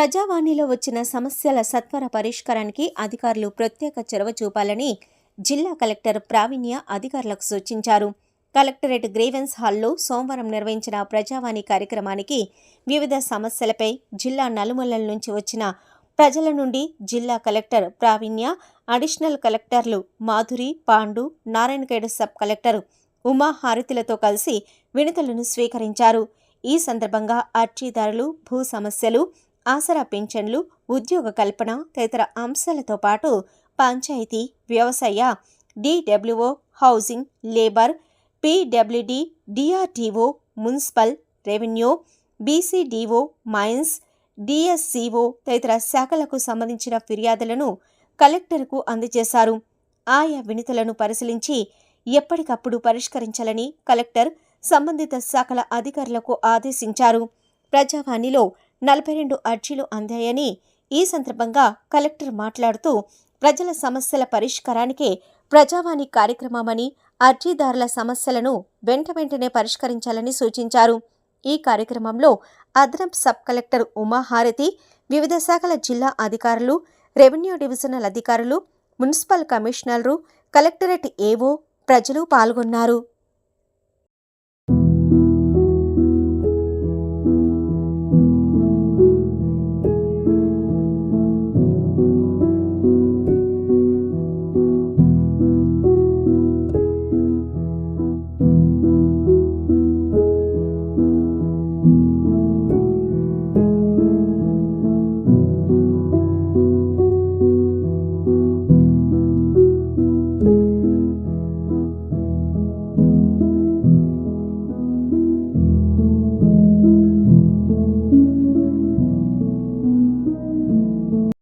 ప్రజావాణిలో వచ్చిన సమస్యల సత్వర పరిష్కారానికి అధికారులు ప్రత్యేక చొరవ చూపాలని జిల్లా కలెక్టర్ ప్రావీణ్య అధికారులకు సూచించారు. కలెక్టరేట్ గ్రీవెన్స్ హాల్లో సోమవారం నిర్వహించిన ప్రజావాణి కార్యక్రమానికి వివిధ సమస్యలపై జిల్లా నలుమూలల నుంచి వచ్చిన ప్రజల నుండి జిల్లా కలెక్టర్ ప్రావీణ్య, అడిషనల్ కలెక్టర్లు మాధురి, పాండు, నారాయణఖేడ్ సబ్ కలెక్టర్ ఉమా హారతిలతో కలిసి వినతులను స్వీకరించారు. ఈ సందర్భంగా అర్జీదారులు భూ సమస్యలు, ఆసరా పింఛన్లు, ఉద్యోగ కల్పన తదితర అంశాలతో పాటు పంచాయతీ, వ్యవసాయ, DWO, housing, labour, PWD, DRTO, municipal, revenue, BCDO, mines, DSCO తదితర శాఖలకు సంబంధించిన ఫిర్యాదులను కలెక్టర్కు అందజేశారు. ఆయా వినతులను పరిశీలించి ఎప్పటికప్పుడు పరిష్కరించాలని కలెక్టర్ సంబంధిత శాఖల అధికారులకు ఆదేశించారు. ప్రజావాణిలో 42 అర్జీలు అందాయని ఈ సందర్భంగా కలెక్టర్ మాట్లాడుతూ ప్రజల సమస్యల పరిష్కారానికే ప్రజావాణి కార్యక్రమమని, అర్జీదారుల సమస్యలను వెంటనే పరిష్కరించాలని సూచించారు. ఈ కార్యక్రమంలో అదనపు సబ్ కలెక్టర్ ఉమాహారతి, వివిధ శాఖల జిల్లా అధికారులు, రెవెన్యూ డివిజనల్ అధికారులు, మున్సిపల్ కమిషనర్లు, కలెక్టరేట్ ఏవో, ప్రజలు పాల్గొన్నారు.